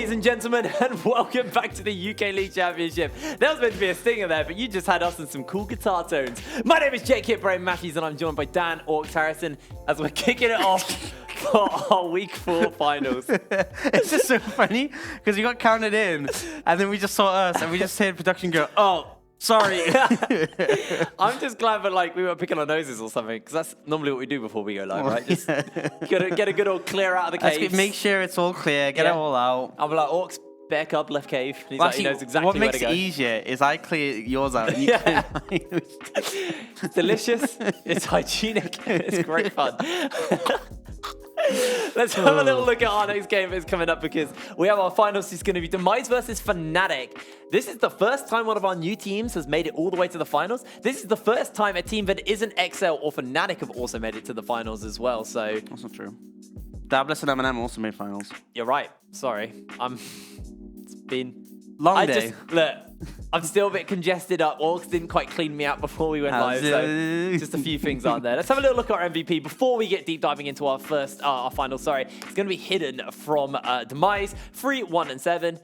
ladies and gentlemen, and welcome back to the UK League Championship. There was meant to be a stinger there, but you just had us in some cool guitar tones. My name is Jake Brain Matthews, and I'm joined by Dan Orcs Harrison as we're kicking it off for our Week 4 finals. It's just so funny because we got counted in, and then we just saw us, and we just heard production go, "Oh, sorry." I'm just glad that we weren't picking our noses or something, because that's normally what we do before we go live, right? Just get a good old clear out of the cave. Make sure it's all clear, get it all out. I'll be like, Orcs, back up, left cave. He's like, he knows exactly where to go. What makes it easier is I clear yours out and you clear mine. It's delicious. It's hygienic. It's great fun. Let's have a little look at our next game that's coming up, because we have our finals. It's going to be Demise versus Fnatiic. This is the first time one of our new teams has made it all the way to the finals. This is the first time a team that isn't XL or Fnatiic have also made it to the finals as well. So that's not true. Dablis and M&M also made finals. You're right. Sorry. It's been long day. Look, I'm still a bit congested up. Orcs didn't quite clean me out before we went live, so just a few things aren't there. Let's have a little look at our MVP before we get deep diving into our first, our final. Sorry, it's going to be hidden from Demise. 3, 1, and 7.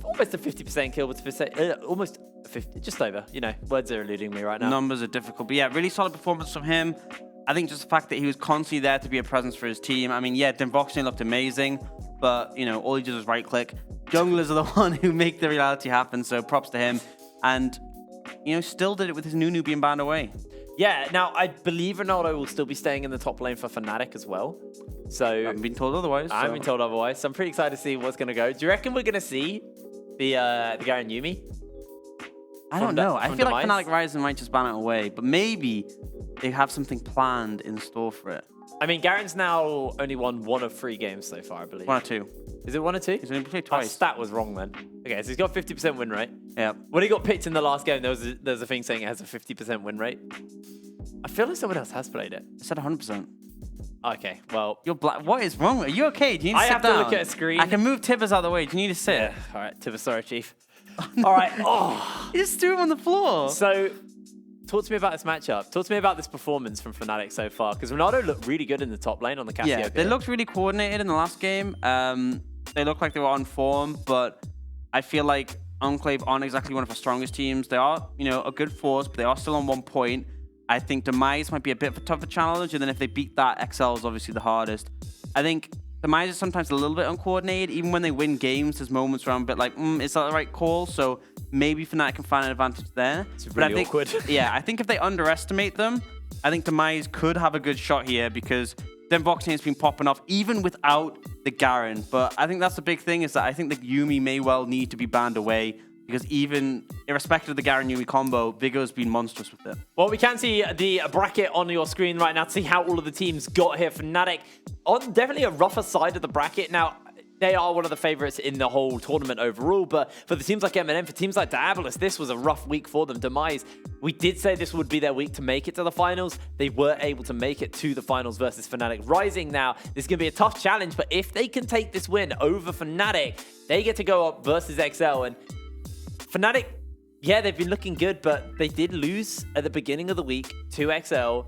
Almost a 50% kill, but almost 50, just over. You know, words are eluding me right now. Numbers are difficult, but yeah, really solid performance from him. I think just the fact that he was constantly there to be a presence for his team. I mean, yeah, Demise looked amazing, but you know, all he did was right click. Junglers are the one who make the reality happen, so props to him. And, you know, still did it with his Nunu being banned away. Yeah, now I believe Ronaldo will still be staying in the top lane for Fnatiic as well. So I haven't been told otherwise. I haven't been told otherwise, so I'm pretty excited to see what's going to go. Do you reckon we're going to see the Garen Yuumi? I don't know. I feel Demise? like Fnatiic Rising might just ban it away, but maybe they have something planned in store for it. I mean, Garen's now only won 1 of 3 games so far, I believe. 1 or 2. Is it 1 or 2? He's only played twice. That stat was wrong then. Okay, so he's got 50% win rate. Yeah. When he got picked in the last game, there was a thing saying it has a 50% win rate. I feel like someone else has played it. It said 100%. Okay, well. You're black. What is wrong? Are you okay? Do you need to sit have down? to look at a screen. I can move Tibbers out of the way. Do you need to sit? Yeah. All right, Tibbers, sorry, Chief. All right. Oh. You just threw him on the floor. So, talk to me about this matchup. Talk to me about this performance from Fnatiic so far, because Ronaldo looked really good in the top lane on the Cassiopeia. Yeah, they looked really coordinated in the last game. They looked like they were on form, but I feel like Enclave aren't exactly one of our strongest teams. They are, you know, a good force, but they are still on 1 point. I think Demise might be a bit of a tougher challenge, and then if they beat that, XL is obviously the hardest. I think Demise is sometimes a little bit uncoordinated. Even when they win games, there's moments where I'm a bit like, is that the right call? So maybe Fnatiic can find an advantage there. It's really awkward. Yeah, I think if they underestimate them, I think Demise could have a good shot here, because Demise has been popping off even without the Garen. But I think that's the big thing, is that I think the Yuumi may well need to be banned away, because even irrespective of the Garen Yuumi combo, Viggo's been monstrous with it. Well, we can see the bracket on your screen right now to see how all of the teams got here. Fnatiic on definitely a rougher side of the bracket. Now, they are one of the favorites in the whole tournament overall, but for the teams like M&M, for teams like Diabolus, this was a rough week for them. Demise, we did say this would be their week to make it to the finals. They were able to make it to the finals versus Fnatiic Rising. Now, this is going to be a tough challenge, but if they can take this win over Fnatiic, they get to go up versus XL. And Fnatiic, yeah, they've been looking good, but they did lose at the beginning of the week to XL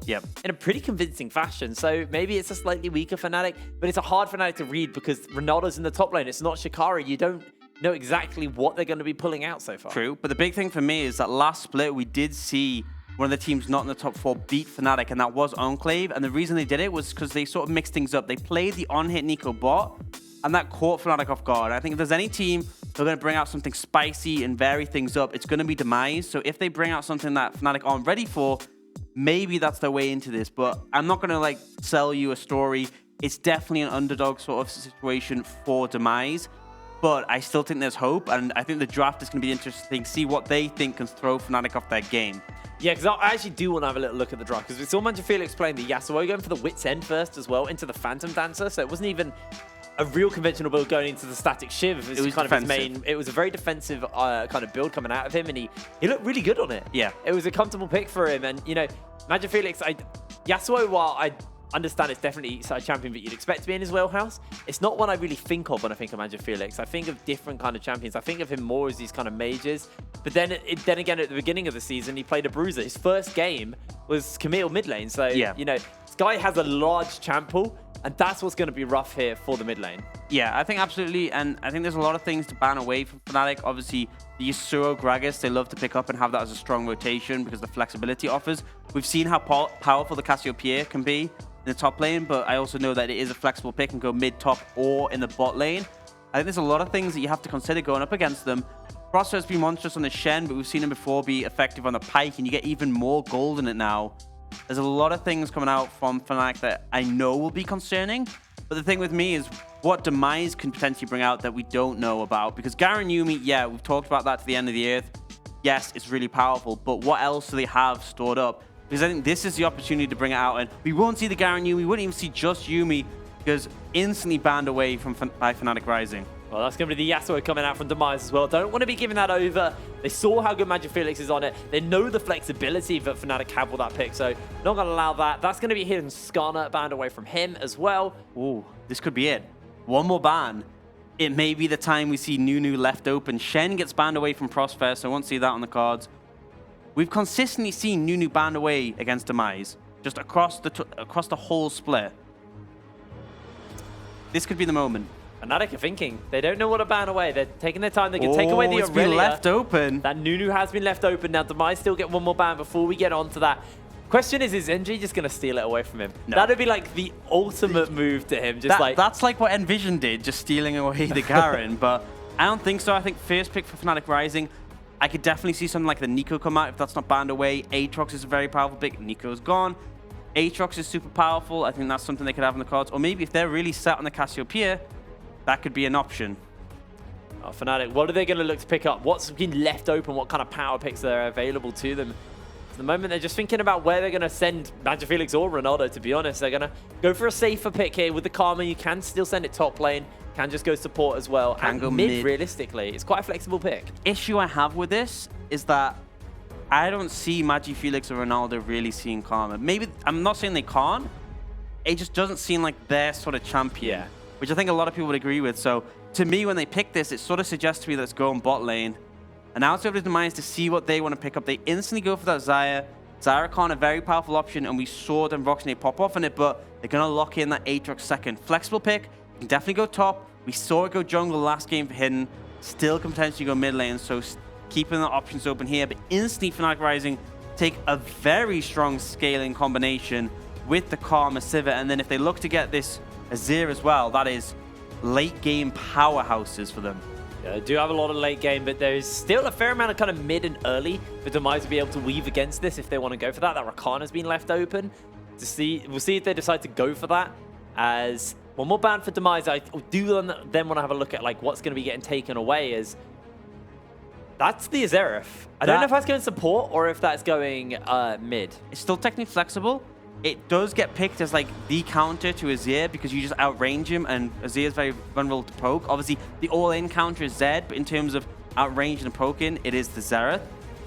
in a pretty convincing fashion. So maybe it's a slightly weaker Fnatiic, but it's a hard Fnatiic to read because Ronaldo's in the top lane. It's not Shikari. You don't know exactly what they're going to be pulling out so far. True, but the big thing for me is that last split, we did see one of the teams not in the top 4 beat Fnatiic, and that was Enclave. And the reason they did it was because they sort of mixed things up. They played the on-hit Nico bot, and that caught Fnatiic off guard. I think if there's any team they're going to bring out something spicy and vary things up, it's going to be Demise. So if they bring out something that Fnatiic aren't ready for, maybe that's their way into this. But I'm not going to sell you a story. It's definitely an underdog sort of situation for Demise. But I still think there's hope, and I think the draft is going to be interesting. See what they think can throw Fnatiic off their game. Yeah, because I actually do want to have a little look at the draft, because we saw Felix playing the Yasuo going for the Wit's End first as well into the Phantom Dancer, so it wasn't even a real conventional build going into the Static Shiv. It was kind of his main. It was a very defensive kind of build coming out of him, and he looked really good on it. Yeah, it was a comfortable pick for him, and you know, Felix, Yasuo, while I understand it's definitely a champion that you'd expect to be in his wheelhouse, it's not one I really think of when I think of Felix. I think of different kind of champions. I think of him more as these kind of mages. But then again, at the beginning of the season, he played a bruiser. His first game was Camille mid lane. So, you know, this guy has a large champ pool. And that's what's going to be rough here for the mid lane. Yeah, I think absolutely. And I think there's a lot of things to ban away from Fnatic. Obviously, the Yasuo Gragas, they love to pick up and have that as a strong rotation because the flexibility offers. We've seen how powerful the Cassiopeia can be in the top lane, but I also know that it is a flexible pick and go mid, top, or in the bot lane. I think there's a lot of things that you have to consider going up against them. Crosshair's been monstrous on the Shen, but we've seen him before be effective on the Pike, and you get even more gold in it now. There's a lot of things coming out from Fnatic that I know will be concerning. But the thing with me is what Demise can potentially bring out that we don't know about. Because Garen Yuumi, yeah, we've talked about that to the end of the earth. Yes, it's really powerful. But what else do they have stored up? Because I think this is the opportunity to bring it out. And we won't see the Garen Yuumi. We wouldn't even see just Yuumi because instantly banned away by Fnatic Rising. Well, that's going to be the Yasuo coming out from Demise as well. Don't want to be giving that over. They saw how good Magic Felix is on it. They know the flexibility that Fnatic have with that pick, so not going to allow that. That's going to be hidden Skarner banned away from him as well. Ooh, this could be it. One more ban. It may be the time we see Nunu left open. Shen gets banned away from Prosper, so I won't see that on the cards. We've consistently seen Nunu banned away against Demise, just across the whole split. This could be the moment. Fnatic are thinking. They don't know what to ban away. They're taking their time. They can take away the it's been left open. That Nunu has been left open. Now, Demise still get one more ban before we get on to that. Question is NG just going to steal it away from him? No. That would be like the ultimate move to him. That's like what Envision did, just stealing away the Garen. But I don't think so. I think first pick for Fnatic Rising. I could definitely see something like the Nico come out if that's not banned away. Aatrox is a very powerful pick. Nico's gone. Aatrox is super powerful. I think that's something they could have in the cards. Or maybe if they're really set on the Cassiopeia, that could be an option. Oh, Fnatic, what are they going to look to pick up? What's been left open? What kind of power picks are available to them? At the moment, they're just thinking about where they're going to send Magic Felix or Ronaldo, to be honest. They're going to go for a safer pick here. With the Karma, you can still send it top lane. Can just go support as well. Can and go mid, realistically. It's quite a flexible pick. Issue I have with this is that I don't see Magic Felix or Ronaldo really seeing Karma. Maybe, I'm not saying they can't. It just doesn't seem like their sort of champion. Yeah. Which I think a lot of people would agree with. So to me, when they pick this, it sort of suggests to me that it's going bot lane. And now it's over to Demise to see what they want to pick up. They instantly go for that Xayah. Xayah Khan, a very powerful option, and we saw them Roxanne pop off on it, but they're going to lock in that Aatrox second. Flexible pick, can definitely go top. We saw it go jungle last game for Hidden. Still can potentially go mid lane, so keeping the options open here. But instantly, Fnatic Rising take a very strong scaling combination with the Karma Sivir, and then if they look to get this Azir as well, that is late game powerhouses for them. Yeah, they do have a lot of late game, but there is still a fair amount of kind of mid and early for Demise to be able to weave against this if they want to go for that. That Rakan has been left open. We'll see if they decide to go for that. As one more ban for Demise, I do then want to have a look at like what's going to be getting taken away. As that's the Azerif. I don't know if that's going support or if that's going mid. It's still technically flexible. It does get picked as like the counter to Azir because you just outrange him, and Azir is very vulnerable to poke. Obviously, the all-in counter is Zed, but in terms of outrange and poking, it is the Xerath.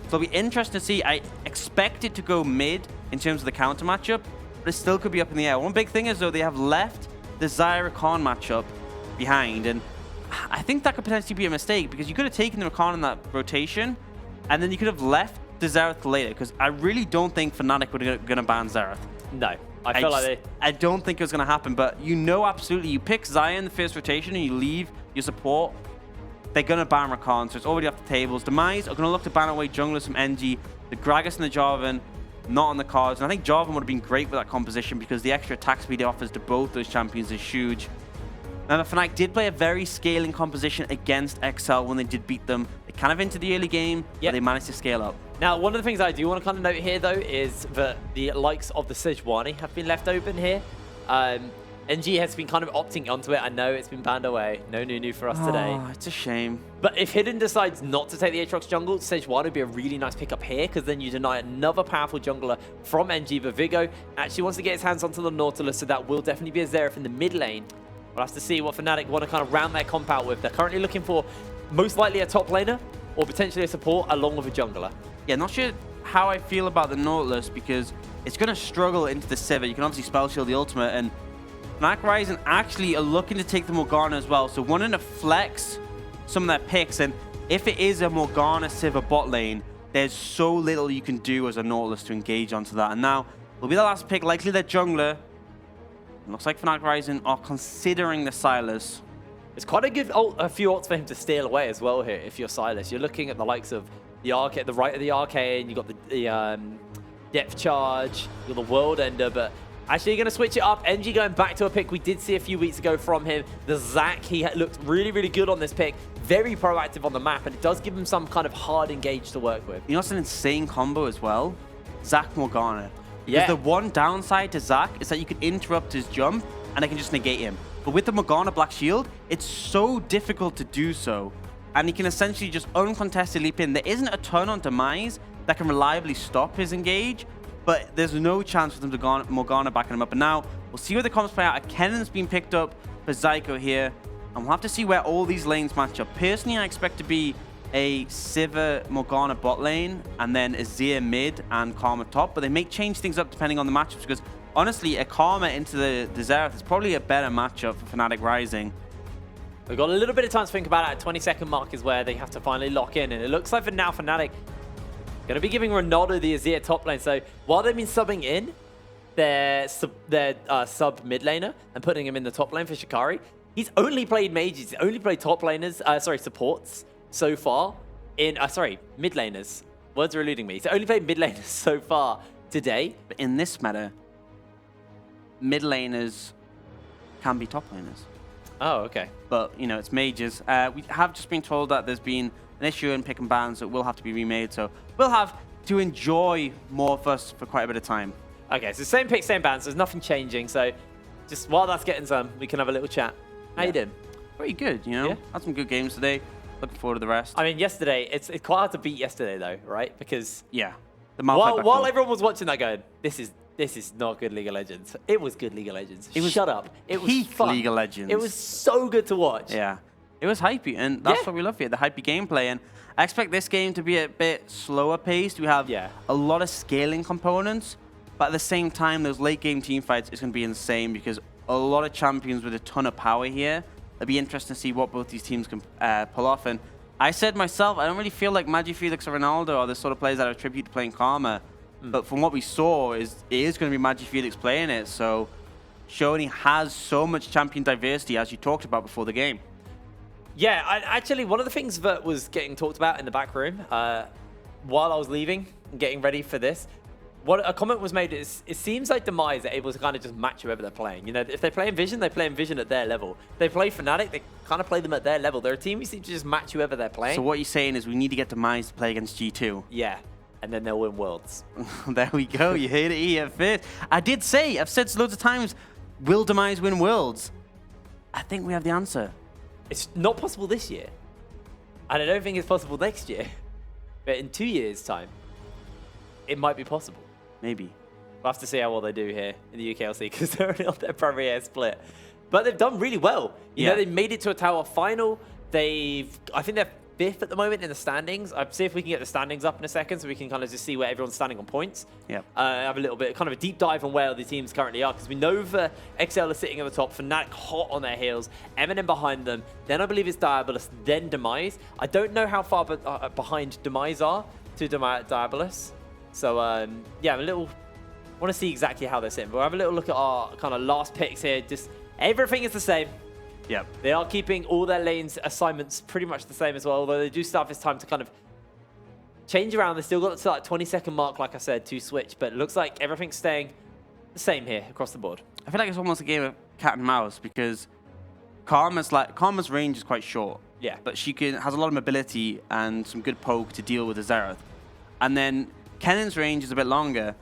So it'll be interesting to see. I expect it to go mid in terms of the counter matchup, but it still could be up in the air. One big thing is, though, they have left the Xayah Rakan matchup behind, and I think that could potentially be a mistake because you could have taken the Rakan in that rotation, and then you could have left the Xerath later because I really don't think Fnatic were going to ban Xerath. No, I feel like I don't think it was going to happen, but you know absolutely, you pick Xayah in the first rotation and you leave your support, they're going to ban Rakan, so it's already off the tables. Demise are going to look to ban away junglers from NG. The Gragas and the Jarvan, not on the cards, and I think Jarvan would have been great with that composition because the extra attack speed it offers to both those champions is huge. Now, the Fnatic did play a very scaling composition against XL when they did beat them. They kind of into the early game, but they managed to scale up. Now, one of the things I do want to kind of note here, though, is that the likes of the Sejuani have been left open here. NG has been kind of opting onto it. I know it's been banned away. No Nunu for us today. It's a shame. But if Hidden decides not to take the Aatrox jungle, Sejuani would be a really nice pickup here because then you deny another powerful jungler from NG. But Vigo actually wants to get his hands onto the Nautilus, so that will definitely be a Xerath in the mid lane. We'll have to see what Fnatic want to kind of round their comp out with. They're currently looking for most likely a top laner or potentially a support along with a jungler. Yeah, not sure how I feel about the Nautilus because it's going to struggle into the Sivir. You can obviously spell shield the ultimate, and Fnatic Rising actually are looking to take the Morgana as well. So wanting to flex some of their picks, and if it is a Morgana Sivir bot lane, there's so little you can do as a Nautilus to engage onto that. And now will be the last pick, likely their jungler. Looks like Fnatic Rising are considering the Silas. It's quite a few ults for him to steal away as well here. If you're Silas, you're looking at the likes of the arcade, the right of the arcane. You got the depth charge, you got the world ender, but actually going to switch it up. NG going back to a pick we did see a few weeks ago from him. The Zac, he looked really, really good on this pick. Very proactive on the map, and it does give him some kind of hard engage to work with. You know, it's an insane combo as well. Zac Morgana. Yeah. Because the one downside to Zac is that you can interrupt his jump and it can just negate him. But with the Morgana Black Shield, it's so difficult to do so. And he can essentially just uncontested leap in. There isn't a turn on Demise that can reliably stop his engage, but there's no chance for them to Morgana backing him up. And now we'll see where the comps play out. A Kennen's been picked up for Zyko here. And we'll have to see where all these lanes match up. Personally, I expect to be a Sivir Morgana bot lane, and then Azir mid and Karma top. But they may change things up depending on the matchups, because honestly, a Karma into the Xerath is probably a better matchup for Fnatic Rising. We've got a little bit of time to think about it. 20-second mark is where they have to finally lock in. And it looks like for now, Fnatic going to be giving Ronaldo the Azir top lane. So while they've been subbing in their sub mid laner and putting him in the top lane for Shikari, he's only played mages. He's only played top laners, supports so far in, mid laners. Words are eluding me. He's only played mid laners so far today. But in this meta, mid laners can be top laners. Oh, okay. But, you know, it's mages. We have just been told that there's been an issue in pick and bans that will have to be remade. So we'll have to enjoy more of us for quite a bit of time. Okay, so same pick, same bans. There's nothing changing. So just while that's getting some, we can have a little chat. How you doing? Pretty good, you know. Yeah. Had some good games today. Looking forward to the rest. I mean, yesterday, it's quite hard to beat yesterday, though, right? Because yeah, the while everyone was watching that going, this is not good League of Legends. It was good League of Legends. Shut up. It was fun. League of Legends. It was so good to watch. Yeah. It was hypey, and that's what we love here, the hypey gameplay. And I expect this game to be a bit slower paced. We have a lot of scaling components, but at the same time, those late game team fights is going to be insane because a lot of champions with a ton of power here. It'll be interesting to see what both these teams can pull off. And I said myself, I don't really feel like Magifelix or Ronaldo are the sort of players that attribute to playing Karma. But from what we saw, it is going to be Magifelix playing it. So Shoney has so much champion diversity, as you talked about before the game. Yeah, actually, one of the things that was getting talked about in the back room while I was leaving and getting ready for this, what a comment was made is, it seems like Demise are able to kind of just match whoever they're playing. You know, if they play Envision, they play Envision at their level. If they play Fnatic, they kind of play them at their level. They're a team who seem to just match whoever they're playing. So what you're saying is we need to get Demise to play against G2. Yeah, and then they'll win Worlds. There we go. You heard it here first. I've said loads of times, will Demise win Worlds? I think we have the answer. It's not possible this year. And I don't think it's possible next year. But in 2 years' time, it might be possible. Maybe. We'll have to see how well they do here in the UKLC because they're only on their primary air split. But they've done really well. You know, they made it to a tower final. I think they're 5th at the moment in the standings. I'll see if we can get the standings up in a second so we can kind of just see where everyone's standing on points. Yeah. Have a little bit, kind of a deep dive on where the teams currently are because we know XL are sitting at the top, Fnatic hot on their heels, Eminem behind them, then I believe it's Diabolus, then Demise. I don't know how far behind Demise are to Diabolus. So, yeah, I want to see exactly how they're sitting. But we'll have a little look at our kind of last picks here. Just everything is the same. Yep. They are keeping all their lanes assignments pretty much the same as well, although they do still have this time to kind of change around. They still got to that 20-second mark, like I said, to switch. But it looks like everything's staying the same here across the board. I feel like it's almost a game of cat and mouse because Karma's range is quite short. Yeah. But she has a lot of mobility and some good poke to deal with the Xerath. And then Kennen's range is a bit longer,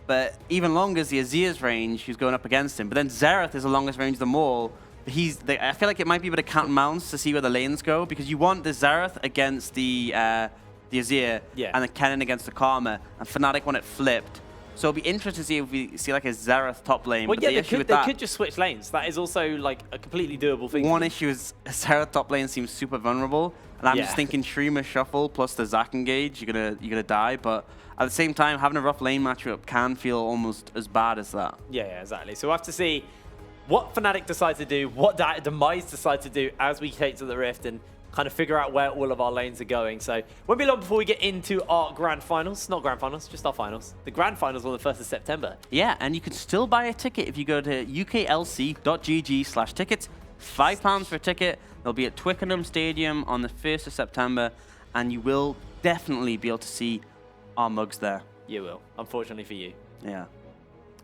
but even longer is the Azir's range who's going up against him. But then Xerath is the longest range of them all. I feel like it might be a bit of count and mouse to see where the lanes go because you want the Xerath against the Azir and the Kennen against the Karma, and Fnatic want it flipped. So it'll be interesting to see if we see like a Xerath top lane. Well, but yeah, they could just switch lanes. That is also like a completely doable thing. One issue is Xerath top lane seems super vulnerable, and I'm just thinking Shrima shuffle plus the Zac engage, you're gonna die. But at the same time, having a rough lane matchup can feel almost as bad as that. Yeah, exactly. So we'll have to see what Fnatic decides to do, what Demise decides to do as we take to the Rift and kind of figure out where all of our lanes are going. So won't be long before we get into our grand finals. Not grand finals, just our finals. The grand finals on the 1st of September. Yeah, and you can still buy a ticket if you go to uklc.gg/tickets. £5 for a ticket. They'll be at Twickenham Stadium on the 1st of September, and you will definitely be able to see our mugs there. You will, unfortunately for you. Yeah.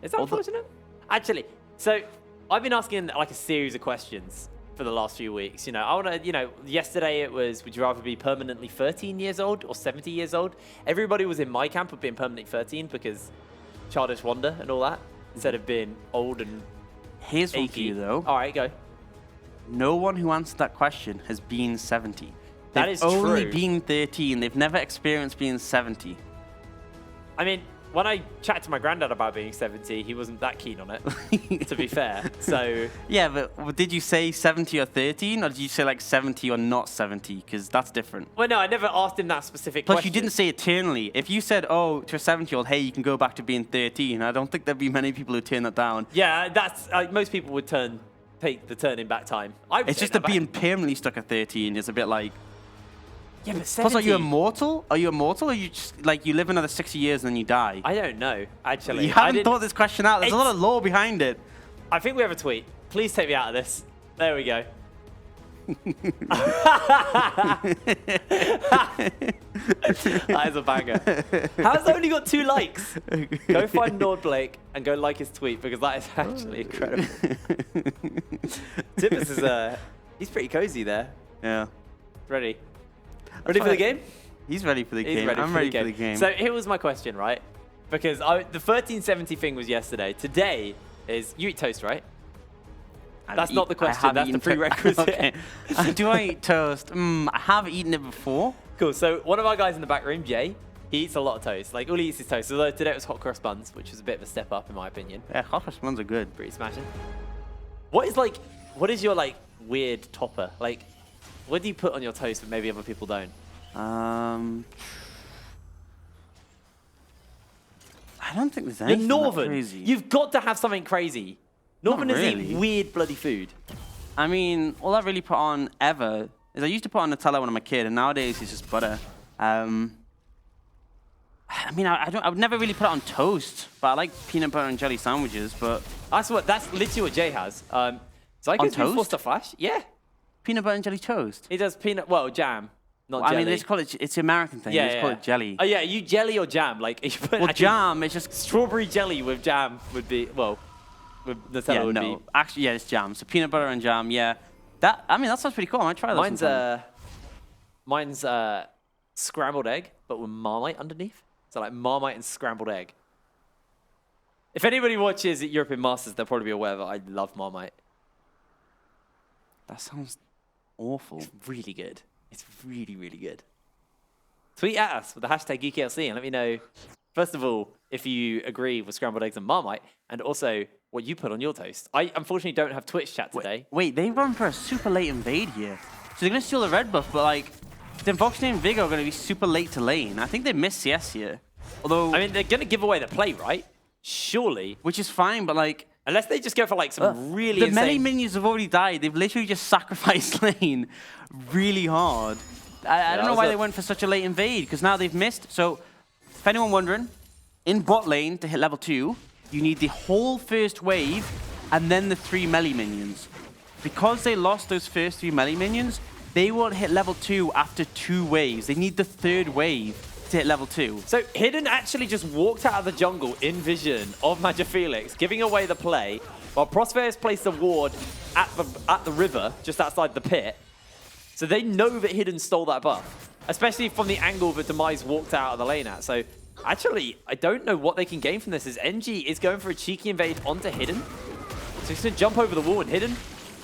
Is that unfortunate? Actually, so I've been asking like a series of questions for the last few weeks. You know, I want to, yesterday it was, would you rather be permanently 13 years old or 70 years old? Everybody was in my camp of being permanently 13 because childish wonder and all that, instead of being old and Here's one achy. for you, though. All right, go. No one who answered that question has been 70. That They've is only true. been 13. They've never experienced being 70. I mean, when I chatted to my granddad about being 70, he wasn't that keen on it, to be fair. So Yeah, but did you say 70 or 13, or did you say like 70 or not 70? Because that's different. well, no, I never asked him that specific Plus, question. you didn't say eternally. If you said, oh, to a 70-year-old, hey, you can go back to being 13, I don't think there'd be many people who turn that down. Yeah, that's most people would take the turning back time. It's just that being permanently stuck at 13 is a bit like... Yeah, but 70. Plus, are you immortal? Are you immortal, or you just, like, you live another 60 years and then you die? I don't know, actually. You haven't thought this question out. There's a lot of lore behind it. I think we have a tweet. Please take me out of this. There we go. That is a banger. How's it only got 2 likes? Go find Nord Blake and go like his tweet because that is actually incredible. Tibbs is he's pretty cozy there. Yeah. Ready? Ready for the game? He's ready for the He's game. I'm ready for the game. So here was my question, right? Because the 1370 thing was yesterday. Today is you eat toast, right? That's not the question. That's the prerequisite. Okay. Do I eat toast? I have eaten it before. Cool. So one of our guys in the back room, Jay, he eats a lot of toast. Like all he eats is toast. Although today it was hot cross buns, which was a bit of a step up in my opinion. Yeah, hot cross buns are good. Pretty smashing. What is your like weird topper? Like, what do you put on your toast that maybe other people don't? I don't think there's You're anything that Northern. crazy. You've got to have something crazy. Northern is really. eat weird bloody food. I mean, all I really put on ever is I used to put on Nutella when I'm a kid, and nowadays it's just butter. I mean, I would never really put it on toast, but I like peanut butter and jelly sandwiches. But That's literally what Jay has. So I On guess we toast? forced a flash. Yeah, peanut butter and jelly toast. he does jam, not I jelly. mean, they just call it. It's an American thing. They just call it jelly. Oh yeah, you jelly or jam? Like if you put Well, actually, jam. It's just strawberry jelly with jam would be with Nutella would be. Actually, yeah, it's jam. So peanut butter and jam. Yeah, that sounds pretty cool. I might try that. Mine's scrambled egg, but with Marmite underneath. So like Marmite and scrambled egg. If anybody watches European Masters, they'll probably be aware that I love Marmite. That sounds awful. It's really good. It's really, really good. Tweet at us with the hashtag UKLC and let me know, first of all, if you agree with scrambled eggs and Marmite, and also what you put on your toast. I unfortunately don't have Twitch chat today. Wait, they run for a super late invade here. So they're going to steal the red buff, but like, then Voxney and Vigor are going to be super late to lane. I think they missed CS here. Although, I mean, they're going to give away the play, right? Surely. which is fine, but like, Unless they just go for like some really the insane... melee minions have already died. They've literally just sacrificed lane really hard. I don't know why they went for such a late invade, because now they've missed. So, if anyone wondering, in bot lane to hit level 2, you need the whole first wave and then the 3 melee minions. Because they lost those first 3 melee minions, they won't hit level 2 after 2 waves. They need the 3rd wave to hit level 2. So Hidden actually just walked out of the jungle in vision of Magic Felix, giving away the play, while Prosperous placed a ward at the river, just outside the pit. So they know that Hidden stole that buff, especially from the angle that Demise walked out of the lane at. So actually, I don't know what they can gain from this, as NG is going for a cheeky invade onto Hidden. So he's going to jump over the wall, and Hidden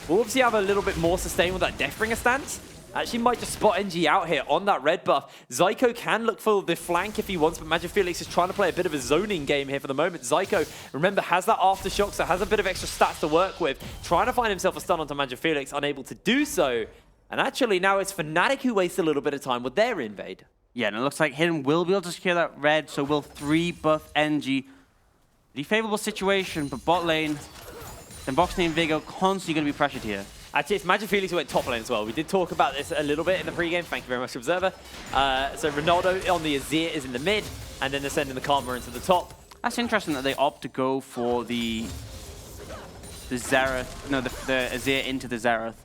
will obviously have a little bit more sustain with that Deathbringer stance. Actually might just spot NG out here on that red buff. Zyko can look for the flank if he wants, but Magic Felix is trying to play a bit of a zoning game here for the moment. Zyko, remember, has that aftershock, so has a bit of extra stats to work with. Trying to find himself a stun onto Magic Felix, unable to do so. And actually now it's Fnatic who wastes a little bit of time with their invade. Yeah, and it looks like Hidden will be able to secure that red, so will 3 buff NG. The favorable situation, but bot lane, then Voxney and Vigo constantly going to be pressured here. Actually, it's Magic Felix who went top lane as well. We did talk about this a little bit in the pregame. Thank you very much, Observer. So Ronaldo on the Azir is in the mid, and then they're sending the Karma into the top. That's interesting that they opt to go for the Xerath, no, the Azir into the Xerath.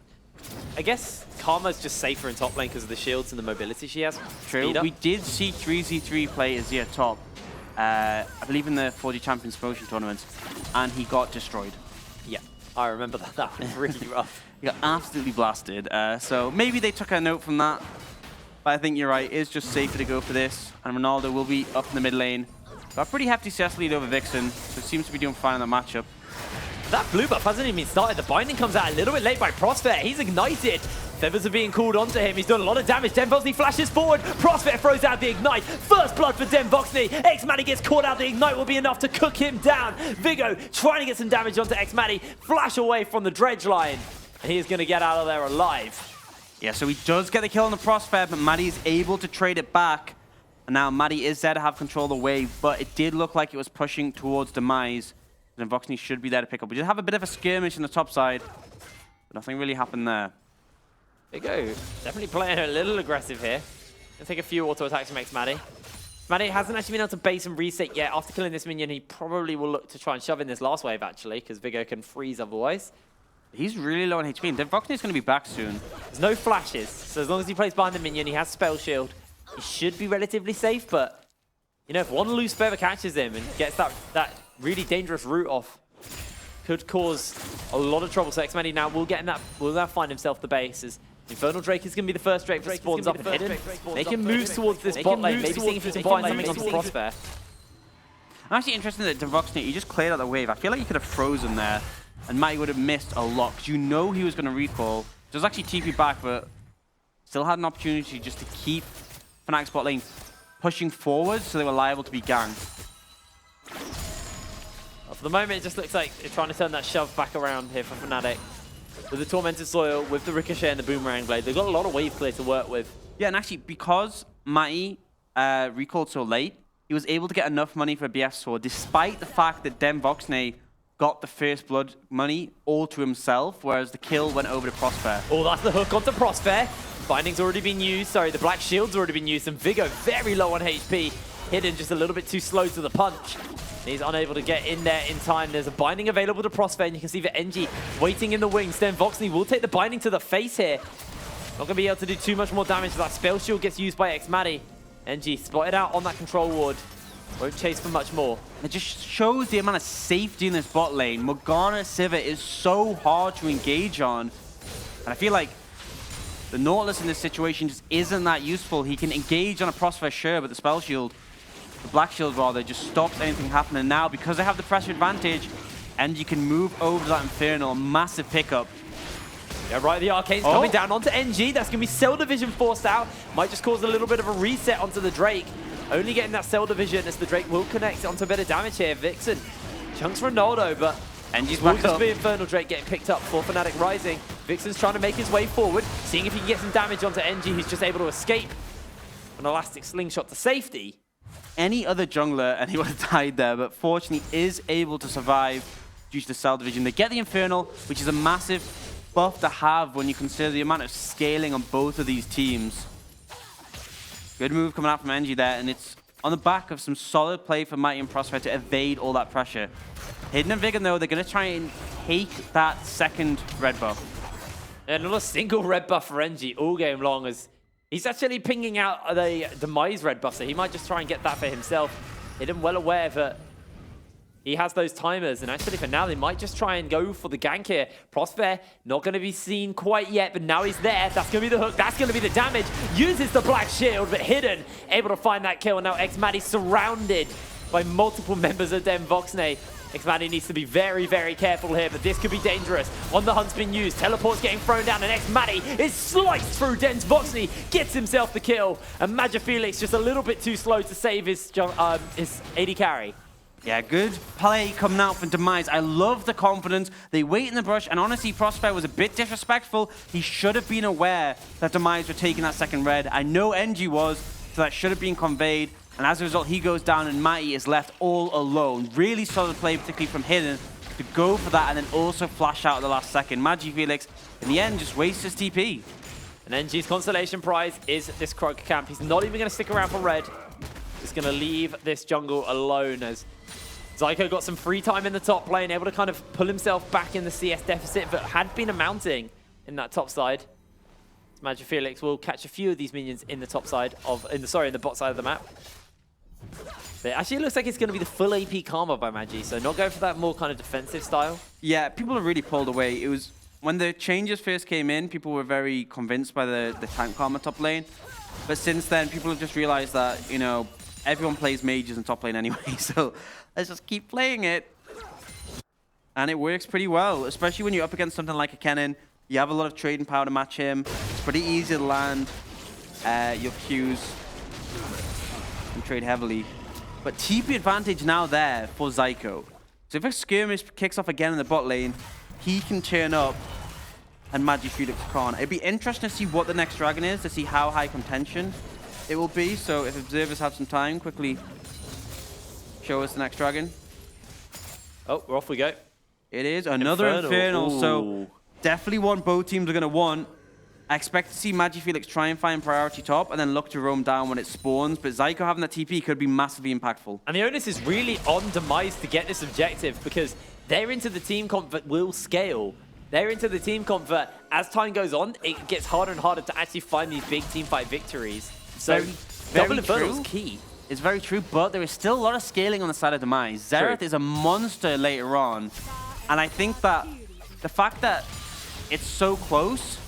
I guess Karma's just safer in top lane because of the shields and the mobility she has. True. We did see 3z3 play Azir top, I believe in the 40 Champions Promotion tournament, and he got destroyed. Yeah, I remember that. That was really rough. He got absolutely blasted. So maybe they took a note from that. But I think you're right. It is just safer to go for this. And Ronaldo will be up in the mid lane. Got a pretty hefty CS lead over Vixen, so seems to be doing fine in that matchup. That blue buff hasn't even started. The binding comes out a little bit late by Prospect. He's ignited. Feathers are being called onto him. He's done a lot of damage. Demise flashes forward. Prospect throws out the ignite. First blood for Demise. X-Matty gets caught out. The ignite will be enough to cook him down. Vigo trying to get some damage onto X-Matty. Flash away from the dredge line. And he is going to get out of there alive. Yeah, so he does get the kill on the Prospect, but Maddie is able to trade it back. And now Maddie is there to have control of the wave, but it did look like it was pushing towards Demise. And Voxney should be there to pick up. We did have a bit of a skirmish on the top side, but nothing really happened there. Vigo definitely playing a little aggressive here. Gonna take a few auto attacks from X-Matty. Matty hasn't actually been able to base and reset yet. After killing this minion, he probably will look to try and shove in this last wave, actually, because Vigo can freeze otherwise. He's really low on HP, and Voxney's going to be back soon. There's no flashes, so as long as he plays behind the minion, he has Spell Shield. He should be relatively safe, but, you know, if one loose feather catches him and gets that really dangerous route off, could cause a lot of trouble. So X-Matty now will now find himself the base. As Infernal Drake is going to be the first Drake that spawns up and hidden. Making moves towards this bot lane, maybe seeing if he can find something on Prospect. I'm actually interested that Voxney, he just cleared out the wave. I feel like he could have frozen there, and Matty would have missed a lot, because you know he was going to recall. Does actually TP back, but still had an opportunity just to keep Fnatic's bot lane pushing forward, so they were liable to be ganked. Well, for the moment, it just looks like they're trying to turn that shove back around here for Fnatic. With the Tormented Soil, with the Ricochet and the Boomerang Blade, they've got a lot of wave clear to work with. Yeah, and actually, because Matty recalled so late, he was able to get enough money for a BF sword, despite the fact that Voxney got the first blood money all to himself, whereas the kill went over to Prospect. Oh, that's the hook onto Prospect. Binding's already been used. Sorry, the Black Shield's already been used. And Vigo very low on HP. Hidden just a little bit too slow to the punch. He's unable to get in there in time. There's a binding available to Prospect, and you can see that NG waiting in the wings. Then Voxney will take the binding to the face here. Not going to be able to do too much more damage as that Spell Shield gets used by X-Matty. NG spotted out on that control ward. Won't chase for much more. It just shows the amount of safety in this bot lane. Morgana Sivir is so hard to engage on. And I feel like the Nautilus in this situation just isn't that useful. He can engage on a Prospect, sure, but the Spell Shield, the Black Shield rather, just stops anything happening. Now, because they have the pressure advantage, and you can move over to that Infernal, a massive pickup. Yeah, right, the Arcane's coming down onto NG. That's going to be Cell Division forced out. Might just cause a little bit of a reset onto the Drake. Only getting that Cell Division as the Drake will connect onto a bit of damage here. Vixen chunks Ronaldo, but NG's will back just up. be Infernal Drake getting picked up for Fnatic Rising. Vixen's trying to make his way forward, seeing if he can get some damage onto NG, who's just able to escape. An elastic slingshot to safety. Any other jungler, and he would have died there, but fortunately is able to survive due to the Cell Division. They get the Infernal, which is a massive buff to have when you consider the amount of scaling on both of these teams. Good move coming out from NG there, and it's on the back of some solid play for Mighty and Prospect to evade all that pressure. Hidden and Vigor, though, they're going to try and take that second red buff. And not a single red buff for NG all game long, as he's actually pinging out the Demise red buff, so he might just try and get that for himself. Hidden well aware that he has those timers, and actually for now, they might just try and go for the gank here. Prospect, not going to be seen quite yet, but now he's there. That's going to be the hook. That's going to be the damage. Uses the Black Shield, but Hidden, able to find that kill. And now X-Matty surrounded by multiple members of Voxney. X-Matty needs to be very, very careful here, but this could be dangerous. On the hunt's been used. Teleport's getting thrown down, and X-Matty is sliced through Voxney, gets himself the kill. And Magic Felix just a little bit too slow to save his AD carry. Yeah, good play coming out from Demise. I love the confidence. They wait in the brush, and honestly, Prospect was a bit disrespectful. He should have been aware that Demise were taking that second red. I know NG was, so that should have been conveyed. And as a result, he goes down, and Matty is left all alone. Really solid play, particularly from Hidden, to go for that and then also flash out at the last second. Felix, in the end, just wastes his TP. And NG's consolation prize is this Krug camp. He's not even going to stick around for red. He's going to leave this jungle alone as Zyko got some free time in the top lane, able to kind of pull himself back in the CS deficit, but had been mounting in that top side. Felix will catch a few of these minions in the top side of, in the bot side of the map. But actually, it looks like it's going to be the full AP Karma by Magi, so not going for that more kind of defensive style. Yeah, people are really pulled away. It was when the changes first came in, people were very convinced by the tank Karma top lane. But since then, people have just realized that, you know, everyone plays mages in top lane anyway, so let's just keep playing it. And it works pretty well, especially when you're up against something like a Kennen. You have a lot of trading power to match him. It's pretty easy to land your Qs and trade heavily. But TP advantage now there for Zyko. So if a skirmish kicks off again in the bot lane, he can turn up and Felix can't. It'd be interesting to see what the next dragon is, to see how high contention it will be. So if observers have some time, quickly show us the next dragon. Oh, off we go. It is another Infernal. So definitely one both teams are going to want. I expect to see Felix try and find priority top and then look to roam down when it spawns. But Zyko having that TP could be massively impactful. And the onus is really on Demise to get this objective because they're into the team comp that will scale. They're into the team comp that as time goes on, it gets harder and harder to actually find these big team fight victories. So double Infernal is key. It's very true, but there is still a lot of scaling on the side of Demise. Xerath is a monster later on. And I think that the fact that it's so close,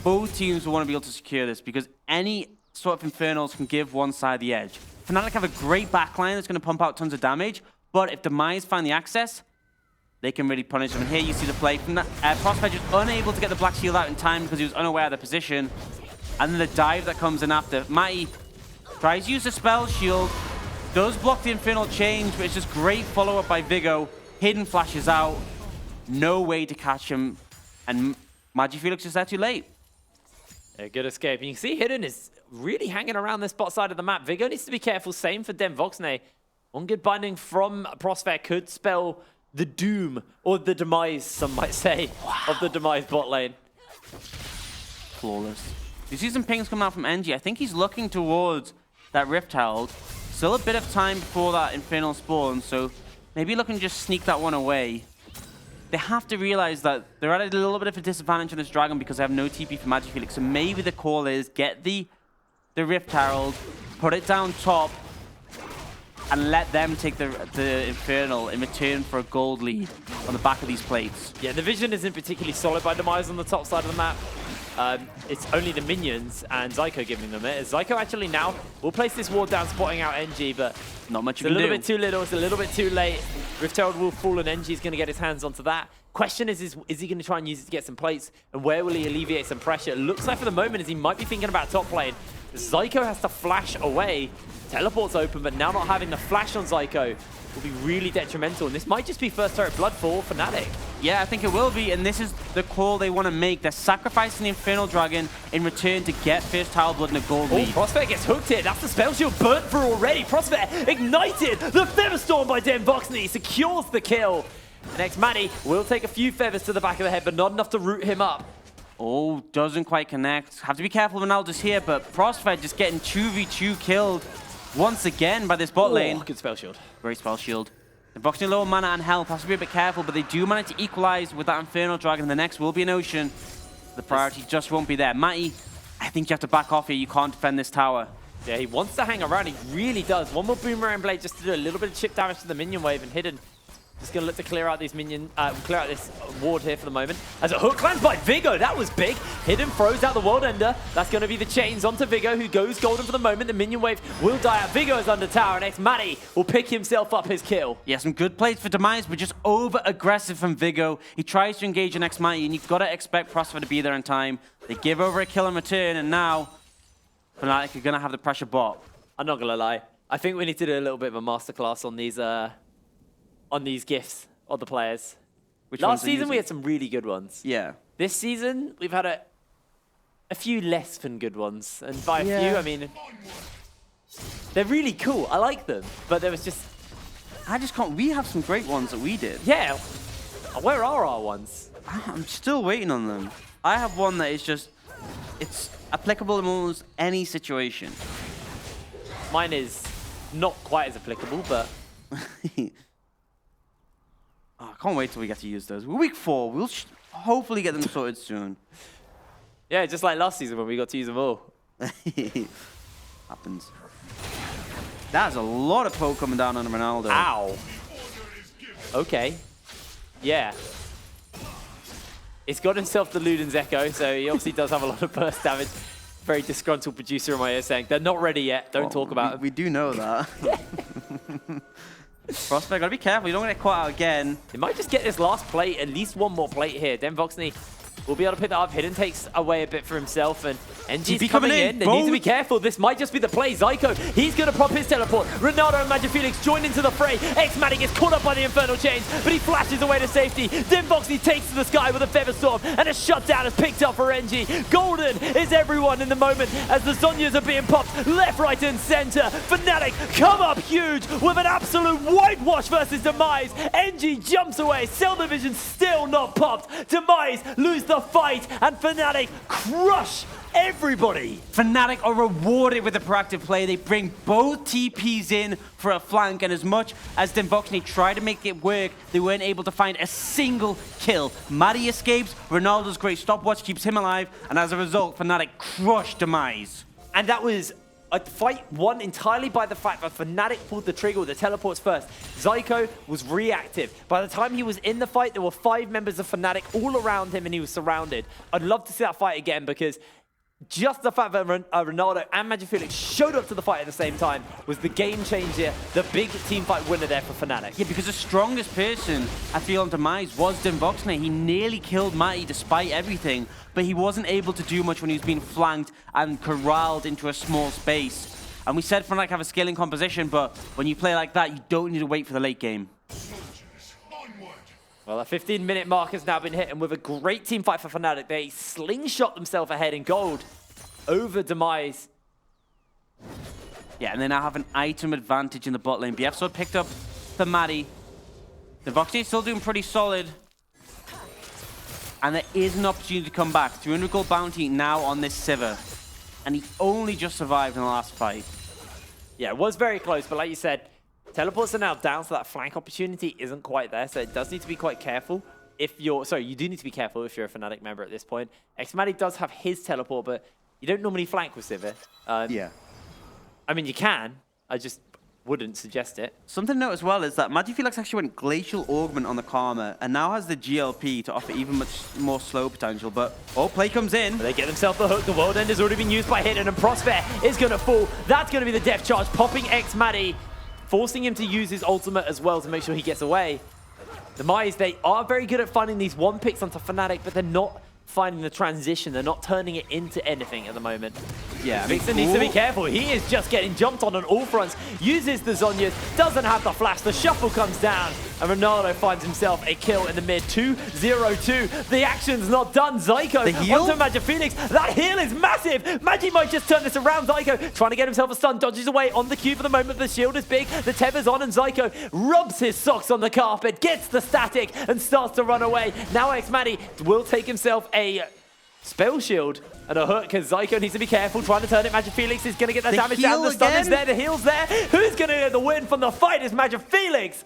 both teams will want to be able to secure this because any sort of Infernals can give one side the edge. Fnatic have a great backline that's going to pump out tons of damage, but if Demise find the access, they can really punish them. And here you see the play. Prospect is unable to get the Black Shield out in time because he was unaware of the position. And then the dive that comes in after. Matty tries to use the spell shield, does block the Infernal change, but it's just great follow-up by Vigo. Hidden flashes out, no way to catch him, and Felix is there too late. A good escape. And you can see Hidden is really hanging around this bot side of the map. Vigo needs to be careful. Same for Voxney. One good binding from Prospect could spell the doom, or the demise, some might say, of the Demise bot lane. Flawless. You see some pings coming out from NG. I think he's looking towards that Rift Herald. Still a bit of time before that Infernal spawns, so maybe looking to just sneak that one away. They have to realize that they're at a little bit of a disadvantage on this dragon because they have no TP for Felix. So maybe the call is get the Rift Herald, put it down top, and let them take the Infernal in return for a gold lead on the back of these plates. Yeah, the vision isn't particularly solid by Demise on the top side of the map. It's only the minions and Zyko giving them it. Zyko actually now will place this ward down, spotting out NG, but not much it's a little bit too little, it's a little bit too late. Rift Herald will fall and NG is going to get his hands onto that. Question is he going to try and use it to get some plates? And where will he alleviate some pressure? It looks like for the moment is he might be thinking about top lane. Zyko has to flash away. Teleport's open, but now not having the flash on Zyko will be really detrimental. And this might just be first turret blood for Fnatic. Yeah, I think it will be, and this is the call they want to make. They're sacrificing the Infernal Dragon in return to get first Tower Blood and a gold lead. Prospect gets hooked here. That's the spell shield burnt through already. Prospect ignited. The Feather Storm by Voxney secures the kill. Next, Manny will take a few feathers to the back of the head, but not enough to root him up. Oh, doesn't quite connect. Have to be careful Ronaldo's here, but Prospect just getting 2v2 killed once again by this bot lane. Good spell shield. Great spell shield. The Voxney low mana and health, has to be a bit careful, but they do manage to equalize with that Infernal Dragon. The next will be an Ocean. The priority just won't be there. Matty, I think you have to back off here. You can't defend this tower. Yeah, he wants to hang around. He really does. One more Boomerang Blade just to do a little bit of chip damage to the minion wave, and Hidden just going to look to clear out these clear out this ward here for the moment. As a hook lands by Vigo, that was big. Hidden throws out the World Ender. That's going to be the chains onto Vigo, who goes golden for the moment. The minion wave will die out. Vigo is under tower, and Matty will pick himself up his kill. Yeah, some good plays for Demise, but just over-aggressive from Vigo. He tries to engage the next Matty, and you've got to expect Prospect to be there in time. They give over a kill in return, and now Fnatic are going to have the pressure bot. I'm not going to lie. I think we need to do a little bit of a masterclass on these gifts of the players. Last season we had some really good ones. Yeah. This season we've had a few less than good ones, and by a few I mean they're really cool. I like them, but there was just I just can't. We have some great ones that we did. Yeah. Where are our ones? I'm still waiting on them. I have one that is just, it's applicable in almost any situation. Mine is not quite as applicable, but... Oh, I can't wait till we get to use those. We're week 4. We'll hopefully get them sorted soon. Yeah, just like last season when we got to use them all. Happens. That's a lot of poke coming down on Ronaldo. Ow. Okay. Yeah. It's got himself the Luden's Echo, so he obviously does have a lot of burst damage. Very disgruntled producer in my ear saying, they're not ready yet, don't talk about it. We do know that. Prospect, gotta be careful, you don't get caught out again. They might just get this last plate, at least one more plate here. Then Voxney will be able to pick that up. Hidden takes away a bit for himself, and NG's coming in. They need to be careful. This might just be the play. Zyko, he's going to pop his teleport. Ronaldo and Magifelix join into the fray. X-Matic gets caught up by the Infernal Chains, but he flashes away to safety. Then Voxney takes to the sky with a Feather Storm, and a shutdown is picked up for NG. Golden is everyone in the moment as the Zonyas are being popped left, right, and center. Fnatic come up huge with an absolute whitewash versus Demise. NG jumps away. Cell Division still not popped. Demise lose the fight, and Fnatic crush everybody. Fnatic are rewarded with a proactive play. They bring both TPs in for a flank, and as much as Dimvoxney tried to make it work, they weren't able to find a single kill. Maddie escapes, Ronaldo's great stopwatch keeps him alive, and as a result, Fnatic crushed Demise. And that was a fight won entirely by the fact that Fnatic pulled the trigger with the teleports first. Zyko was reactive. By the time he was in the fight, there were 5 members of Fnatic all around him and he was surrounded. I'd love to see that fight again because just the fact that Ronaldo and Magifelix showed up to the fight at the same time was the game changer, the big team fight winner there for Fnatic. Yeah, because the strongest person, I feel, on Demise was Dimvoxney. He nearly killed Matty despite everything, but he wasn't able to do much when he was being flanked and corralled into a small space. And we said Fnatic have a scaling composition, but when you play like that, you don't need to wait for the late game. Well, a 15-minute mark has now been hit, and with a great team fight for Fnatic, they slingshot themselves ahead in gold over Demise. Yeah, and they now have an item advantage in the bot lane. BF Sword picked up the Maddie. The Voxney is still doing pretty solid. And there is an opportunity to come back. 300 gold bounty now on this Sivir. And he only just survived in the last fight. Yeah, it was very close, but like you said, teleports are now down, so that flank opportunity isn't quite there, so it does need to be quite careful. If you're, sorry, you do need to be careful if you're a Fnatic member at this point. X-Matic does have his teleport, but you don't normally flank with Sivir. Yeah. I mean, you can. I just wouldn't suggest it. Something to note as well is that Magifelix actually went Glacial Augment on the Karma and now has the GLP to offer even much more slow potential, but play comes in. They get themselves the hook. The World End has already been used by Hidden, and Prosper is going to fall. That's going to be the depth charge, popping X-Matic, forcing him to use his ultimate as well to make sure he gets away. Demise, they are very good at finding these one picks onto Fnatic, but they're not finding the transition. They're not turning it into anything at the moment. Yeah, Vixen needs to be careful. He is just getting jumped on all fronts. Uses the Zonyas, doesn't have the flash. The shuffle comes down, and Ronaldo finds himself a kill in the mid. 2-0-2. The action's not done. Zyko onto Magifelix. That heal is massive. Magi might just turn this around. Zyko trying to get himself a stun, dodges away on the Q for the moment. The shield is big. The tether's on, and Zyko rubs his socks on the carpet, gets the static, and starts to run away. Now X-Matic will take himself a spell shield and a hook, because Zyko needs to be careful trying to turn it. Magifelix is going to get that damage down. The stun is there, the heal's there. Who's going to get the win from the fight is Magifelix.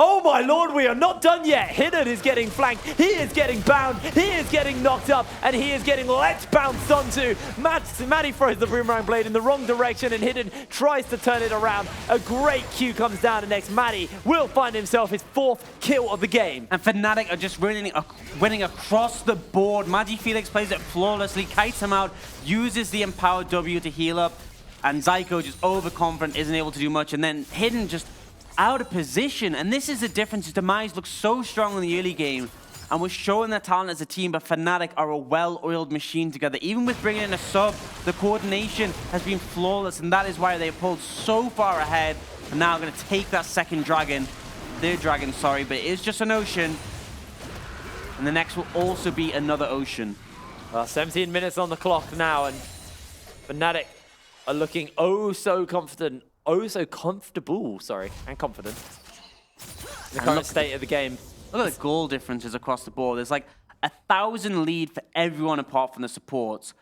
Oh my lord, we are not done yet. Hidden is getting flanked. He is getting bound. He is getting knocked up. And he is getting let's bounced onto. Maddie throws the Boomerang Blade in the wrong direction, and Hidden tries to turn it around. A great Q comes down, and next Maddie will find himself his 4th kill of the game. And Fnatic are just winning across the board. Magifelix plays it flawlessly, kites him out, uses the Empowered W to heal up, and Zyko just overconfident, isn't able to do much, and then Hidden just out of position. And this is the difference. Demise looks so strong in the early game and we're showing their talent as a team, but Fnatic are a well-oiled machine together. Even with bringing in a sub, the coordination has been flawless, and that is why they pulled so far ahead and now going to take that third dragon, sorry, but it is just an ocean, and the next will also be another ocean. 17 minutes on the clock now, and Fnatic are looking oh so confident, oh so comfortable, sorry, and confident. the current state of the game. Look at the goal differences across the board. There's like 1,000 lead for everyone apart from the supports.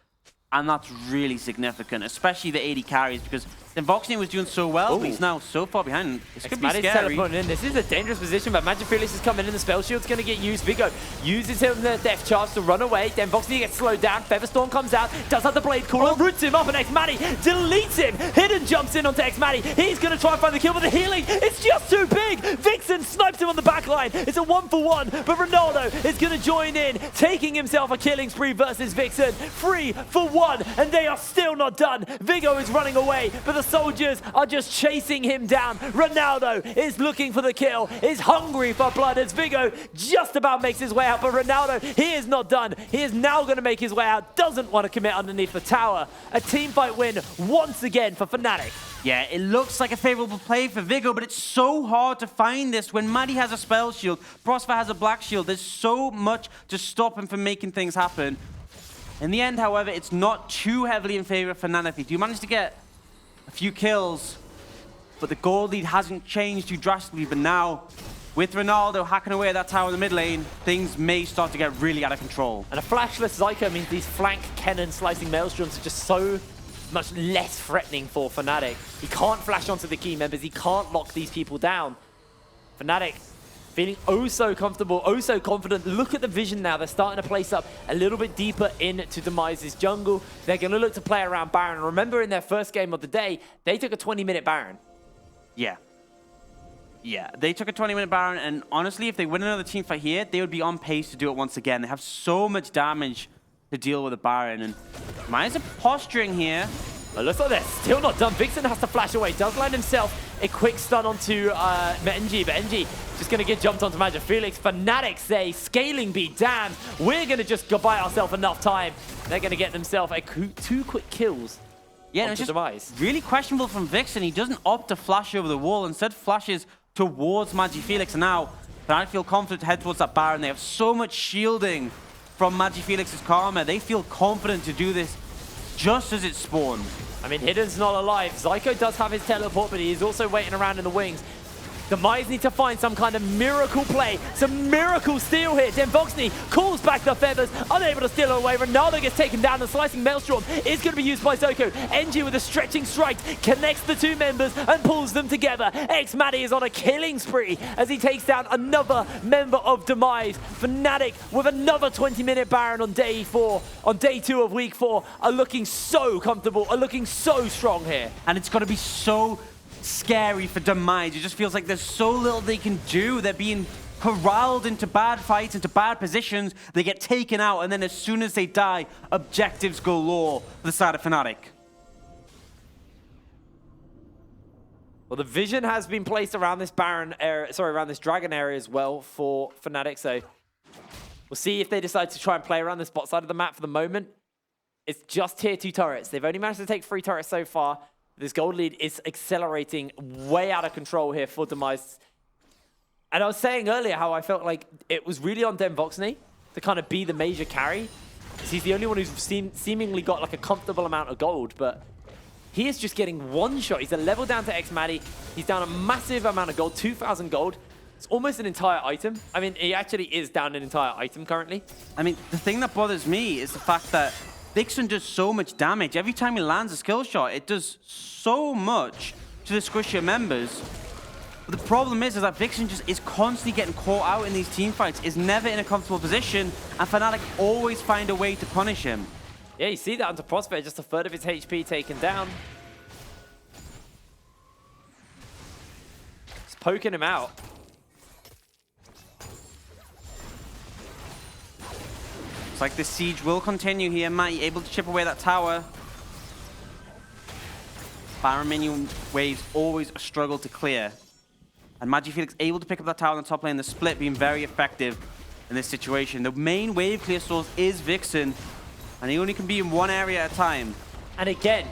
And that's really significant, especially the AD carries, because Voxney was doing so well, but he's now so far behind. This could be scary. Teleporting in. This is a dangerous position, but Magic Felix is coming in. The spell shield's going to get used. Vigo uses him the death charge to run away. Then Voxney gets slowed down. Featherstorm comes out, does have the blade cooler, roots him up, and Xmatty deletes him. Hidden jumps in onto Xmatty. He's going to try and find the kill, but the healing, it's just too big. Vixen snipes him on the back line. It's a 1-for-1, but Ronaldo is going to join in, taking himself a killing spree versus Vixen. 3-for-1, and they are still not done. Vigo is running away, but the soldiers are just chasing him down. Ronaldo is looking for the kill, is hungry for blood as Vigo just about makes his way out, but Ronaldo, he is not done. He is now going to make his way out, doesn't want to commit underneath the tower. A teamfight win once again for Fnatic. Yeah, it looks like a favorable play for Vigo, but it's so hard to find this when Maddie has a spell shield, Prosper has a black shield. There's so much to stop him from making things happen. In the end, however, it's not too heavily in favor of Fnatic. They do manage to get a few kills, but the gold lead hasn't changed too drastically. But now, with Ronaldo hacking away at that tower in the mid lane, things may start to get really out of control. And a flashless Zyko means these flank cannon slicing maelstroms are just so much less threatening for Fnatic. He can't flash onto the key members. He can't lock these people down. Fnatic feeling oh so comfortable, oh so confident. Look at the vision now. They're starting to place up a little bit deeper into Demise's jungle. They're going to look to play around Baron. Remember in their first game of the day, they took a 20-minute Baron. Yeah. Yeah, they took a 20-minute Baron, and honestly, if they win another teamfight here, they would be on pace to do it once again. They have so much damage to deal with a Baron, and Maya's posturing here. But looks like they're still not done. Vixen has to flash away. Does land himself a quick stun onto NG, but NG just going to get jumped onto Magic Felix. Fnatic say, scaling be damned. We're going to just go buy ourselves enough time. They're going to get themselves two quick kills. Yeah, it's just Demise. Really questionable from Vixen. He doesn't opt to flash over the wall. Instead, flashes towards Magic Felix. And now, Fnatic feel confident to head towards that Baron. They have so much shielding from Magic Felix's Karma. They feel confident to do this just as it spawned. I mean, Hidden's not alive. Zyko does have his teleport, but he is also waiting around in the wings. Demise need to find some kind of miracle play, some miracle steal here. Voxney calls back the feathers, unable to steal away. Ronaldo gets taken down. The slicing maelstrom is going to be used by Zyko. NG with a stretching strike connects the two members and pulls them together. Xmatty is on a killing spree as he takes down another member of Demise. Fnatic with another 20-minute Baron on day 4, on day 2 of week 4, are looking so comfortable, are looking so strong here. And it's got to be so scary for Demise. It just feels like there's so little they can do. They're being corralled into bad fights, into bad positions. They get taken out, and then as soon as they die, objectives galore for the side of Fnatic. Well, the vision has been placed around this Baron area, around this Dragon area as well for Fnatic. So we'll see if they decide to try and play around the spot side of the map. For the moment, it's just tier 2 turrets. They've only managed to take 3 turrets so far. This gold lead is accelerating way out of control here for Demise. And I was saying earlier how I felt like it was really on Voxney to kind of be the major carry. He's the only one who's seemingly got like a comfortable amount of gold, but he is just getting one shot. He's a level down to Xmatty. He's down a massive amount of gold, 2,000 gold. It's almost an entire item. I mean, he actually is down an entire item currently. I mean, the thing that bothers me is the fact that Vixen does so much damage. Every time he lands a skill shot, it does so much to the squishier members. But the problem is that Vixen just is constantly getting caught out in these team fights, is never in a comfortable position, and Fnatic always find a way to punish him. Yeah, you see that onto Prospect, just a third of his HP taken down. Just poking him out. It's like the siege will continue here. Matty able to chip away that tower. Baron minion waves always a struggle to clear. And Magic Felix able to pick up that tower on the top lane. The split being very effective in this situation. The main wave clear source is Vixen, and he only can be in one area at a time. And again,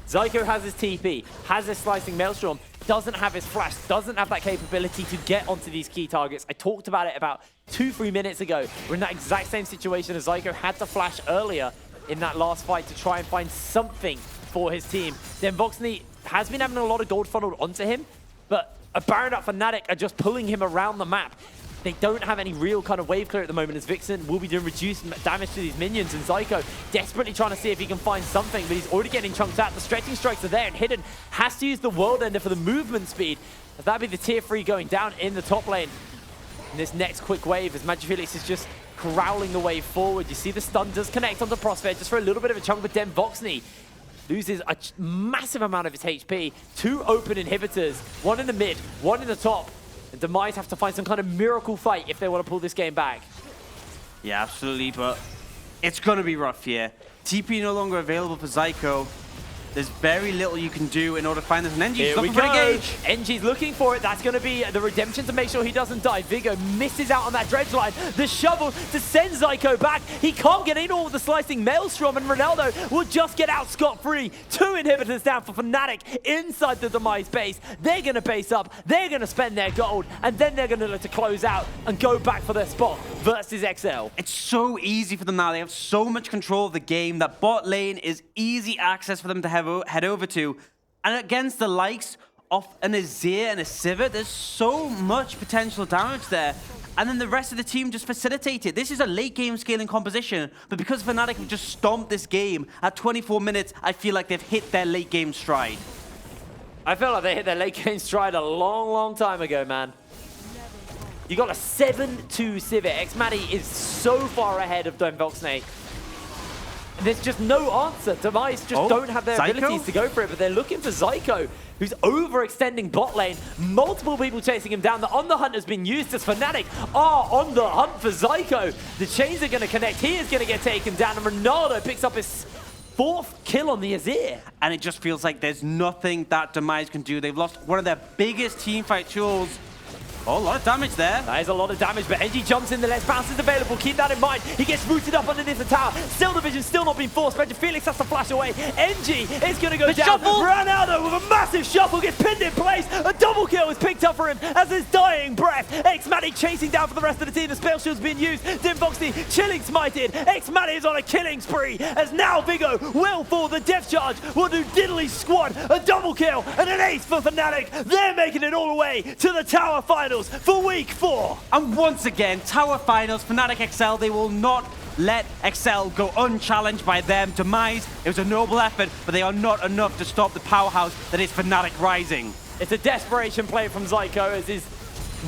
Zyko has his TP, has his slicing maelstrom, doesn't have his flash, doesn't have that capability to get onto these key targets. I talked about it about 2-3 minutes ago. We're in that exact same situation as Zyko had to flash earlier in that last fight to try and find something for his team. Voxney has been having a lot of gold funneled onto him, but A Baron up Fnatic are just pulling him around the map. They don't have any real kind of wave clear at the moment as Vixen will be doing reduced damage to these minions, and Zyko desperately trying to see if he can find something, but he's already getting chunked out. The stretching strikes are there, and Hidden has to use the World Ender for the movement speed. As that'd be the tier 3 going down in the top lane. In this next quick wave, as Felix is just corralling the wave forward. You see the stun does connect onto Prospect just for a little bit of a chunk, but then Voxney loses a massive amount of his HP. 2 open inhibitors, 1 in the mid, 1 in the top. And Demise have to find some kind of miracle fight if they want to pull this game back. Yeah, absolutely, but it's going to be rough here. TP no longer available for Zyko. There's very little you can do in order to find this. And NG's looking for engage. NG's looking for it. That's going to be the redemption to make sure he doesn't die. Vigo misses out on that dredge line. The shovel to send Zyko back. He can't get in all with the slicing Maelstrom, and Ronaldo will just get out scot-free. 2 inhibitors down for Fnatic inside the Demise base. They're going to base up. They're going to spend their gold, and then they're going to look to close out and go back for their spot versus XL. It's so easy for them now. They have so much control of the game that bot lane is easy access for them to head over to. And against the likes of an Azir and a Sivir, there's so much potential damage there. And then the rest of the team just facilitate it. This is a late game scaling composition, but because Fnatic have just stomped this game at 24 minutes, I feel like they've hit their late game stride. I feel like they hit their late game stride a long, long time ago, man. You got a 7-2 Sivir. Xmati is so far ahead of Dome Voxney. There's just no answer. Demise just don't have their abilities to go for it, but they're looking for Zyko, who's overextending bot lane. Multiple people chasing him down. The On The Hunt has been used as Fnatic are on the hunt for Zyko. The chains are going to connect. He is going to get taken down, and Ronaldo picks up his 4th kill on the Azir. And it just feels like there's nothing that Demise can do. They've lost one of their biggest teamfight tools. Oh, a lot of damage there. That is a lot of damage, but NG jumps in, the less bounces available. Keep that in mind. He gets rooted up underneath the tower. Still the vision, still not being forced. Felix has to flash away. NG is going to go down. Ronaldo with a massive shuffle gets pinned in place. A double kill is picked up for him as his dying breath. Xmati chasing down for the rest of the team. The spell shield's being used. Dimvoxy chilling smited. Xmati is on a killing spree as now Vigo will fall. The death charge will do diddly squad. A double kill and an ace for Fnatic. They're making it all the way to the tower finals for week 4. And once again, Tower Finals, Fnatic XL, they will not let XL go unchallenged by them. Demise, it was a noble effort, but they are not enough to stop the powerhouse that is Fnatic Rising. It's a desperation play from Zyko as his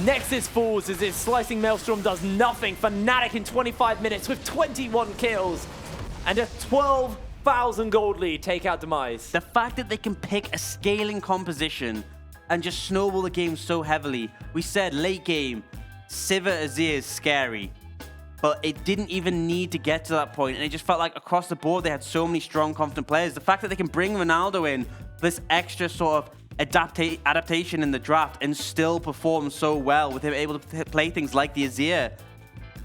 Nexus falls, as his slicing Maelstrom does nothing. Fnatic in 25 minutes with 21 kills and a 12,000 gold lead take out Demise. The fact that they can pick a scaling composition and just snowball the game so heavily. We said late game, Sivir Azir is scary, but it didn't even need to get to that point, and it just felt like across the board they had so many strong, confident players. The fact that they can bring Ronaldo in, this extra sort of adaptation in the draft, and still perform so well with him able to play things like the Azir,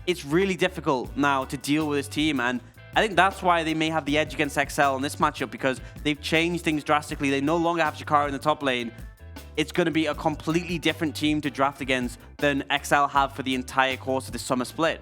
it's really difficult now to deal with this team, and I think that's why they may have the edge against XL in this matchup, because they've changed things drastically. They no longer have Shakara in the top lane. It's going to be a completely different team to draft against than XL have for the entire course of this summer split.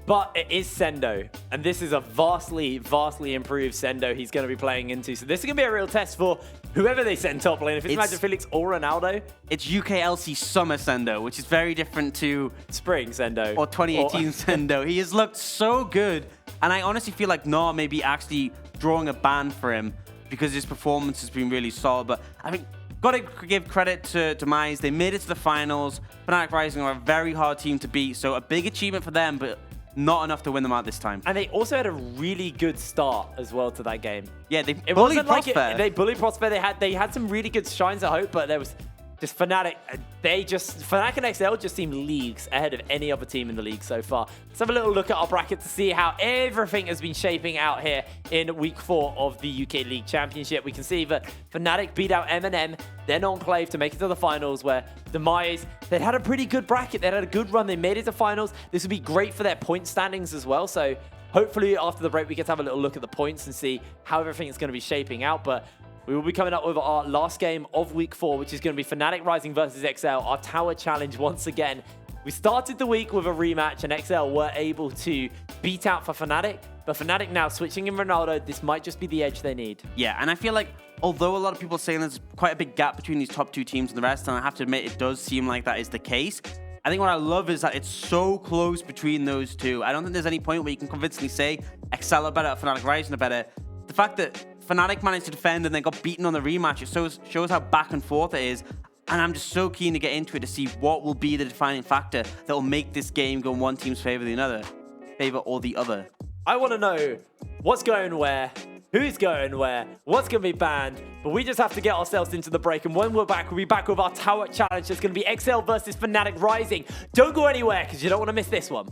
But it is Sendo, and this is a vastly, vastly improved Sendo he's going to be playing into. So this is going to be a real test for whoever they send top lane. If it's Felix or Ronaldo. It's UKLC Summer Sendo, which is very different to Spring Sendo. Or 2018 Sendo. He has looked so good, and I honestly feel like Gnar may be actually drawing a ban for him because his performance has been really solid. But I think got to give credit to Demise. They made it to the finals. Fnatic Rising are a very hard team to beat, so a big achievement for them, but not enough to win them out this time. And they also had a really good start as well to that game. Yeah, they bullied Prosper. They bullied Prosper. They had some really good shines of hope, but there was just Fnatic. Fnatic and XL just seem leagues ahead of any other team in the league so far. Let's have a little look at our bracket to see how everything has been shaping out here in week 4 of the UK League Championship. We can see that Fnatic beat out M&M, then Enclave to make it to the finals, where Demise, they'd had a pretty good bracket. They'd had a good run. They made it to finals. This would be great for their point standings as well. So hopefully after the break, we get to have a little look at the points and see how everything is going to be shaping out. But we will be coming up with our last game of week 4, which is going to be Fnatic Rising versus XL, our tower challenge once again. We started the week with a rematch, and XL were able to beat out for Fnatic. But Fnatic now switching in Ronaldo, this might just be the edge they need. Yeah, and I feel like although a lot of people are saying there's quite a big gap between these top 2 teams and the rest, and I have to admit it does seem like that is the case, I think what I love is that it's so close between those two. I don't think there's any point where you can convincingly say Excel are better, Fnatic Rising are better. The fact that Fnatic managed to defend and then got beaten on the rematch, it shows how back and forth it is. And I'm just so keen to get into it to see what will be the defining factor that will make this game go in one team's favor or the other. I want to know what's going where, who's going where, what's going to be banned. But we just have to get ourselves into the break. And when we're back, we'll be back with our Tower Challenge. It's going to be XL versus Fnatic Rising. Don't go anywhere because you don't want to miss this one.